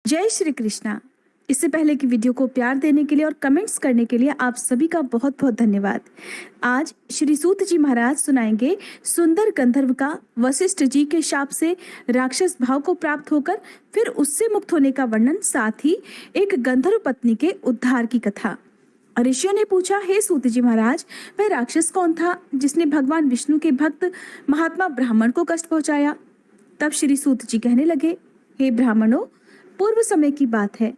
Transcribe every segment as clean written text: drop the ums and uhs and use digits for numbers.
जय श्री कृष्णा। इससे पहले की वीडियो को प्यार देने के लिए और कमेंट्स करने के लिए आप सभी का बहुत बहुत धन्यवाद। आज श्री सूत जी महाराज सुनाएंगे सुंदर गंधर्व का वशिष्ठ जी के शाप से राक्षस भाव को प्राप्त होकर फिर उससे मुक्त होने का वर्णन, साथ ही एक गंधर्व पत्नी के उद्धार की कथा। ऋषियों ने पूछा, हे सूत जी महाराज, वह राक्षस कौन था जिसने भगवान विष्णु के भक्त महात्मा ब्राह्मण को कष्ट पहुंचाया? तब श्री सूत जी कहने लगे, हे ब्राह्मणों, पूर्व समय की बात है।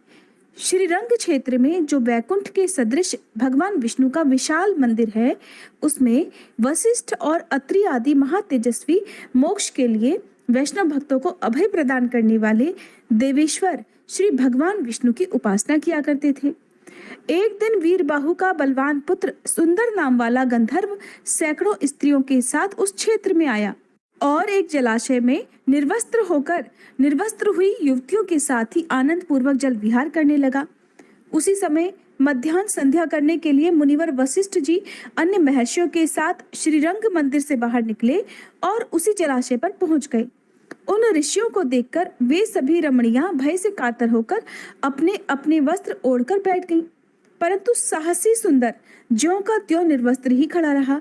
श्रीरंग क्षेत्र में जो वैकुंठ के सदृश भगवान विष्णु का विशाल मंदिर है, उसमें वशिष्ठ और अत्रि आदि महातेजस्वी मोक्ष के लिए वैष्णव भक्तों को अभय प्रदान करने वाले देवेश्वर श्री भगवान विष्णु की उपासना किया करते थे। एक दिन वीरबाहु का बलवान पुत्र सुंदर नाम वाला गंधर्व सैकड़ों स्त्रियों के साथ उस क्षेत्र में आया और एक जलाशय में निर्वस्त्र हुई युवतियों के साथ ही आनंद पूर्वक जल विहार करने लगा। उसी समय मध्याह्न संध्या करने के लिए मुनिवर वशिष्ठ जी अन्य महर्षियों के साथ श्रीरंग मंदिर से बाहर निकले और उसी जलाशय पर पहुंच गए। उन ऋषियों को देखकर वे सभी रमणियां भय से कातर होकर अपने अपने वस्त्र ओढ़कर बैठ गईं, परंतु साहसी सुंदर ज्यों का त्यों निर्वस्त्र ही खड़ा रहा।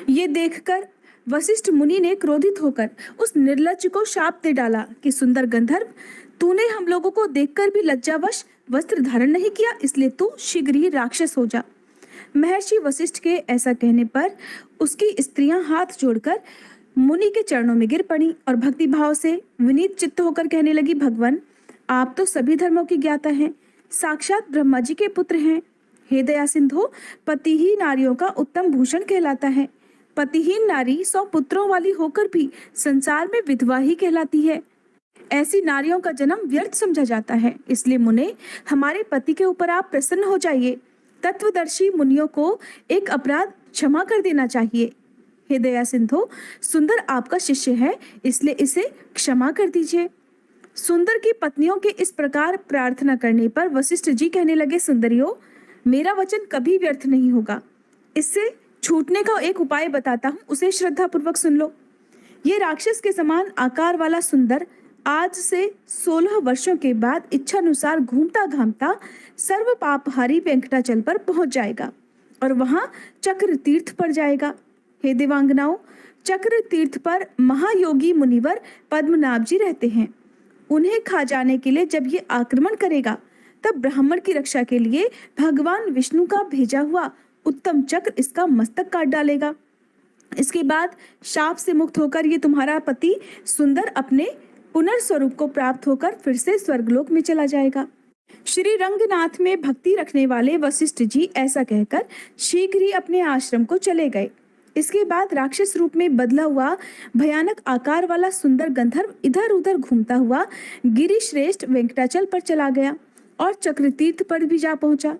ये देखकर वशिष्ठ मुनि ने क्रोधित होकर उस निर्लज्ज को शाप दे डाला कि सुंदर गंधर्व, तूने हम लोगों को देखकर भी लज्जावश वस्त्र धारण नहीं किया, इसलिए तू शीघ्र ही राक्षस हो जा। महर्षि वशिष्ठ के ऐसा कहने पर उसकी स्त्रियां हाथ जोड़कर मुनि के चरणों में गिर पड़ी और भक्ति भाव से विनीत चित्त होकर कहने लगी, भगवान, आप तो सभी धर्मों की ज्ञाता हैं, साक्षात ब्रह्मा जी के पुत्र हैं। हे दया सिंधु, पति ही नारियों का उत्तम भूषण कहलाता है। पतिहीन नारी 100 पुत्रों वाली होकर भी संसार में विधवा ही कहलाती है। ऐसी नारियों का जन्म व्यर्थ समझा जाता है, इसलिए मुने, हमारे पति के ऊपर आप प्रसन्न हो जाइए। तत्वदर्शी मुनियों को एक अपराध क्षमा कर देना चाहिए। हे दया सिंधु, सुंदर आपका शिष्य है, इसलिए इसे क्षमा कर दीजिए। सुंदर की पत्नियों के इस प्रकार प्रार्थना करने पर वशिष्ठ जी कहने लगे, सुंदरियों, मेरा वचन कभी व्यर्थ नहीं होगा। इससे छूटने का एक उपाय बताता हूँ, उसे श्रद्धा पूर्वक सुन लो। ये राक्षस के समान आकार वाला सुंदर आज से 16 वर्षों के बाद इच्छानुसार घूमता घामता सर्व पापहारी वेंकटाचल पर पहुंच जाएगा और वहां चक्र तीर्थ पर जाएगा। हे देवांगनाओं, चक्र तीर्थ पर महायोगी मुनिवर पद्मनाभ जी रहते हैं। उन्हें खा जाने के लिए जब ये आक्रमण करेगा, तब ब्राह्मण की रक्षा के लिए भगवान विष्णु का भेजा हुआ उत्तम चक्र इसका मस्तक काट डालेगा। इसके बाद शाप से मुक्त होकर ये तुम्हारा पति सुंदर अपने पुनर्स्वरूप को प्राप्त होकर फिर से स्वर्गलोक में चला जाएगा। श्री रंगनाथ में भक्ति रखने वाले वशिष्ठ जी ऐसा कहकर शीघ्र ही अपने आश्रम को चले गए। इसके बाद राक्षस रूप में बदला हुआ भयानक आकार वाला सुंदर गंधर्व इधर उधर घूमता हुआ गिरिश्रेष्ठ वेंकटाचल पर चला गया और चक्रतीर्थ पर भी जा पहुंचा।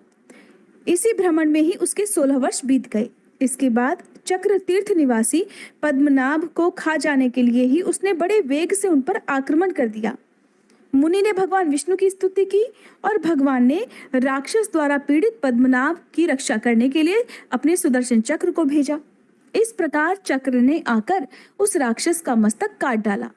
इसी भ्रमण में ही उसके 16 वर्ष बीत गए। इसके बाद चक्र तीर्थ निवासी पद्मनाभ को खा जाने के लिए ही उसने बड़े वेग से उन पर आक्रमण कर दिया। मुनि ने भगवान विष्णु की स्तुति की और भगवान ने राक्षस द्वारा पीड़ित पद्मनाभ की रक्षा करने के लिए अपने सुदर्शन चक्र को भेजा। इस प्रकार चक्र ने आकर उस राक्षस का मस्तक काट डाला।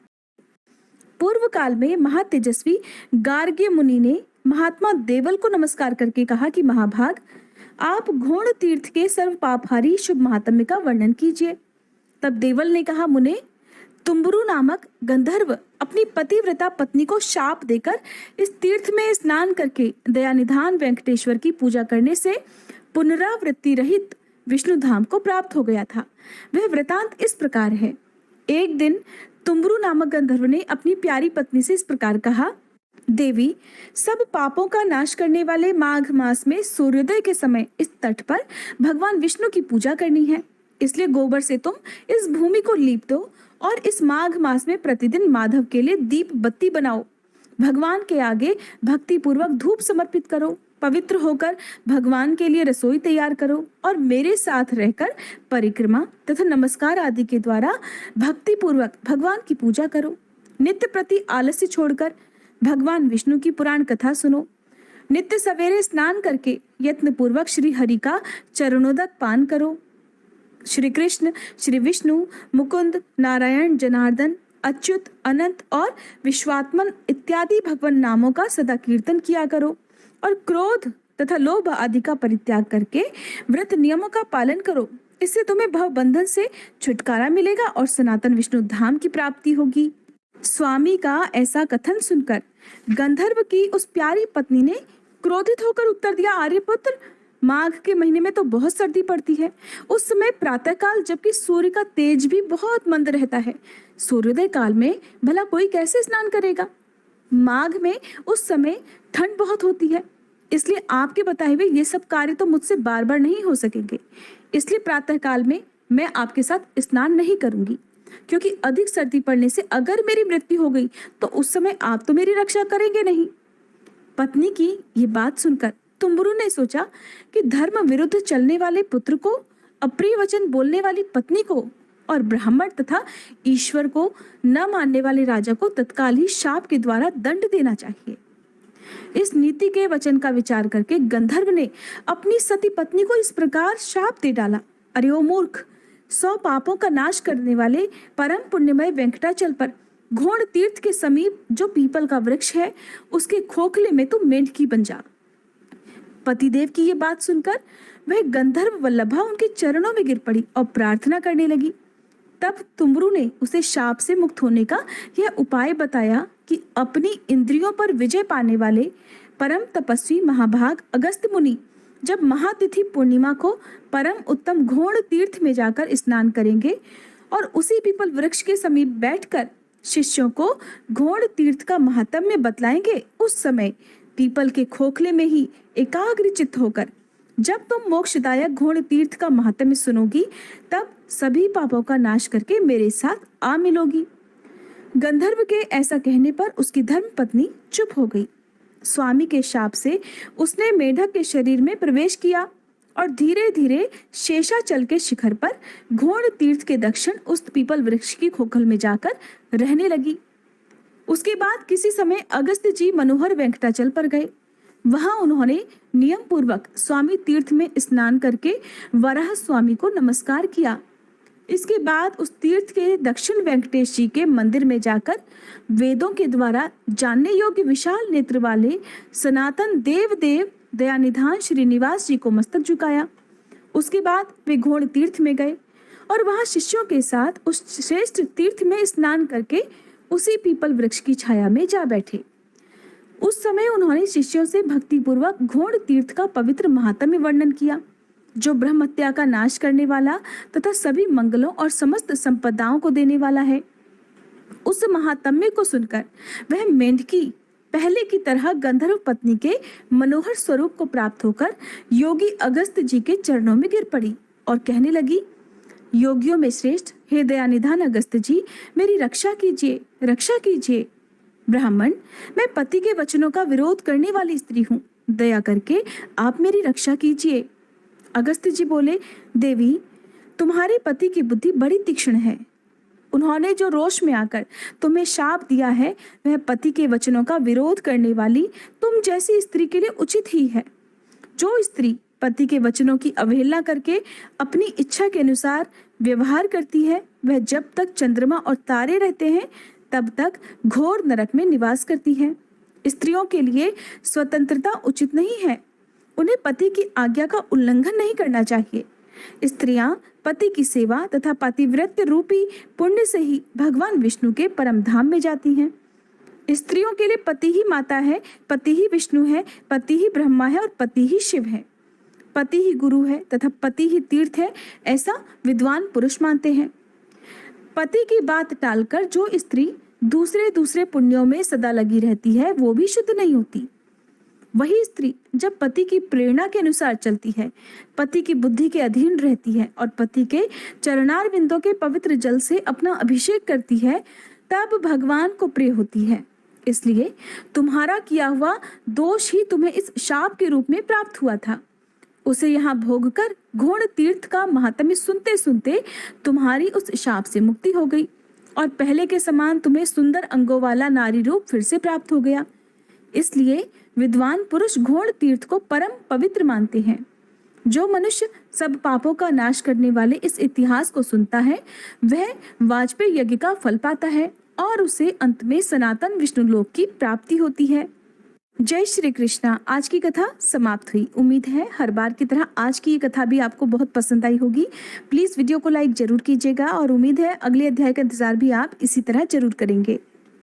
पूर्व काल में महातेजस्वी गार्ग्य मुनि ने महात्मा देवल को नमस्कार करके कहा कि महाभाग, आप घोण तीर्थ के सर्व पापहारी शुभ महात्म्य का वर्णन कीजिए। तब देवल ने कहा, मुने, तुम्बरु नामक गंधर्व अपनी पतिव्रता पत्नी को शाप देकर इस तीर्थ में स्नान करके दयानिधान वेंकटेश्वर की पूजा करने से पुनरावृत्ति रहित विष्णु धाम को प्राप्त हो गया था। वह वृतांत इस प्रकार है। एक दिन तुम्बरु नामक गंधर्व ने अपनी प्यारी पत्नी से इस प्रकार कहा, देवी, सब पापों का नाश करने वाले माघ मास में सूर्योदय के समय इस तट पर भगवान विष्णु की पूजा करनी है, इसलिए गोबर से तुम इस भूमि को लीप दो और इस माघ मास में प्रतिदिन माधव के लिए दीप बत्ती बनाओ। भगवान के आगे भक्ति पूर्वक धूप समर्पित करो, पवित्र होकर भगवान के लिए रसोई तैयार करो और मेरे साथ रहकर परिक्रमा तथा नमस्कार आदि के द्वारा भक्ति पूर्वक भगवान की पूजा करो। नित्य प्रति आलस्य छोड़कर भगवान विष्णु की पुराण कथा सुनो। नित्य सवेरे स्नान करके यत्न पूर्वक श्री हरि का चरणोदक पान करो। श्री कृष्ण, श्री विष्णु, मुकुंद, नारायण, जनार्दन अच्युत, अनंत और विश्वात्मन इत्यादि भगवान नामों का सदा कीर्तन किया करो और क्रोध तथा लोभ आदि का परित्याग करके व्रत नियमों का पालन करो। इससे तुम्हें भव बंधन से छुटकारा मिलेगा और सनातन विष्णु धाम की प्राप्ति होगी। स्वामी का ऐसा कथन सुनकर गंधर्व की उस प्यारी पत्नी ने क्रोधित होकर उत्तर दिया, आर्यपुत्र, माघ के महीने में तो बहुत सर्दी पड़ती है। उस समय प्रातःकाल जबकि सूर्य का तेज भी बहुत मंद रहता है, सूर्योदय काल में भला कोई कैसे स्नान करेगा? माघ में उस समय ठंड बहुत होती है, इसलिए आपके बताए हुए ये सब कार्य तो मुझसे बार बार नहीं हो सकेंगे। इसलिए प्रातःकाल में मैं आपके साथ स्नान नहीं करूंगी, क्योंकि अधिक सर्दी पड़ने से अगर मेरी मृत्यु हो गई तो उस समय आप तो मेरी रक्षा करेंगे नहीं। पत्नी की ये बात सुनकर तुम्बुरु ने सोचा कि धर्म विरुद्ध चलने वाले पुत्र को, अप्रिय वचन बोलने वाली पत्नी को और ब्राह्मण तथा ईश्वर को न मानने वाले राजा को तत्काल ही शाप के द्वारा दंड देना चाहिए। इस नीति के वचन का विचार करके गंधर्व ने अपनी सती पत्नी को इस प्रकार शाप दे डाला, अरे ओ मूर्ख, 100 पापों का नाश करने वाले परम पुण्यमय वेंकटाचल पर घोड़ तीर्थ के समीप जो पीपल का वृक्ष है, उसके खोखले में तू मेंढकी बन जा। पतिदेव की ये बात सुनकर वह गंधर्व वल्लभा उनके चरणों में गिर पड़ी और प्रार्थना करने लगी। तब तुम्बुरु ने उसे शाप से मुक्त होने का यह उपाय बताया कि अपनी इंद्रियों पर विजय पाने वाले परम तपस्वी महाभाग अगस्त्य मुनि जब महातिथि पूर्णिमा को परम उत्तम घोड़ तीर्थ में जाकर स्नान करेंगे और उसी पीपल वृक्ष के समीप बैठकर शिष्यों को घोड़ तीर्थ का महात्म्य बतलाएंगे, उस समय पीपल के खोखले में ही एकाग्र चित्त होकर जब तुम मोक्षदायक घोड़ तीर्थ का महात्म्य सुनोगी, तब सभी पापों का नाश करके मेरे साथ आ मिलोगी। गंधर्व के ऐसा कहने पर उसकी धर्म पत्नी चुप हो गई। स्वामी के शाप से उसने मेढक के शरीर में प्रवेश किया और धीरे धीरे शेषाचल के शिखर पर घोड़ तीर्थ के दक्षिण उस पीपल वृक्ष की खोखल में जाकर रहने लगी। उसके बाद किसी समय अगस्त्य जी मनोहर वेंकटाचल पर गए। वहां उन्होंने नियम पूर्वक स्वामी तीर्थ में स्नान करके वराह स्वामी को नमस्कार किया। इसके बाद उस तीर्थ के दक्षिण वेंकटेश जी के मंदिर में जाकर वेदों के द्वारा जानने योग्य विशाल नेत्र वाले सनातन देव दयानिधान श्रीनिवास जी को मस्तक झुकाया। उसके बाद वे घोड़ तीर्थ में गए और वहां शिष्यों के साथ उस श्रेष्ठ तीर्थ में स्नान करके उसी पीपल वृक्ष की छाया में जा बैठे। उस समय उन्होंने शिष्यों से भक्तिपूर्वक घोड़ तीर्थ का पवित्र महात्म्य वर्णन किया, जो ब्रह्म हत्या का नाश करने वाला तथा सभी मंगलों और समस्त संपदाओं को देने वाला है। उस महात्म्य को सुनकर वह मेंढकी पहले की तरह गंधर्व पत्नी के मनोहर स्वरूप को प्राप्त होकर योगी अगस्त्य जी के चरणों में गिर पड़ी और कहने लगी, योगियों में श्रेष्ठ हे दयानिधान अगस्त्य जी, मेरी रक्षा कीजिए, रक्षा कीजिए। ब्राह्मण, मैं पति के वचनों का विरोध करने वाली स्त्री हूँ, दया करके आप मेरी रक्षा कीजिए। अगस्त्य जी बोले, देवी, तुम्हारे पति की बुद्धि बड़ी तीक्ष्ण है। उन्होंने जो रोष में आकर तुम्हें शाप दिया है, वह पति के वचनों का विरोध करने वाली तुम जैसी स्त्री के लिए उचित ही है। जो स्त्री पति के वचनों की अवहेलना करके अपनी इच्छा के अनुसार व्यवहार करती है, वह जब तक चंद्रमा और तारे रहते हैं तब तक घोर नरक में निवास करती है। स्त्रियों के लिए स्वतंत्रता उचित नहीं है, उन्हें पति की आज्ञा का उल्लंघन नहीं करना चाहिए। स्त्रियां पति की सेवा तथा पतिव्रत्य रूपी पुण्य से ही भगवान विष्णु के परम धाम में जाती हैं। स्त्रियों के लिए पति ही माता है, पति ही विष्णु है, पति ही ब्रह्मा है और पति ही शिव है, पति ही गुरु है तथा पति ही तीर्थ है, ऐसा विद्वान पुरुष मानते हैं। पति की बात टालकर जो स्त्री दूसरे पुण्यों में सदा लगी रहती है, वो भी शुद्ध नहीं होती। वही स्त्री जब पति की प्रेरणा के अनुसार चलती है, पति की बुद्धि के अधीन रहती है और पति के चरणार बिंदों के पवित्र जल से अपना अभिषेक करती है, तब भगवान को प्रिय होती है। इसलिए तुम्हारा किया हुआ दोष ही तुम्हें इस शाप के रूप में प्राप्त हुआ था। उसे यहाँ भोग कर घोड़ तीर्थ का महात्म्य सुनते सुनते तुम्हारी उस शाप से मुक्ति हो गई और पहले के समान तुम्हें सुंदर अंगों वाला नारी रूप फिर से प्राप्त हो गया। इसलिए विद्वान पुरुष घोड़ तीर्थ को परम पवित्र मानते हैं। जो मनुष्य सब पापों का नाश करने वाले इस इतिहास को सुनता है, वह वाजपेयी यज्ञ का फल पाता है और उसे अंत में सनातन विष्णु लोक की प्राप्ति होती है। जय श्री कृष्णा। आज की कथा समाप्त हुई। उम्मीद है हर बार की तरह आज की ये कथा भी आपको बहुत पसंद आई होगी। प्लीज वीडियो को लाइक जरूर कीजिएगा और उम्मीद है अगले अध्याय का इंतजार भी आप इसी तरह जरूर करेंगे।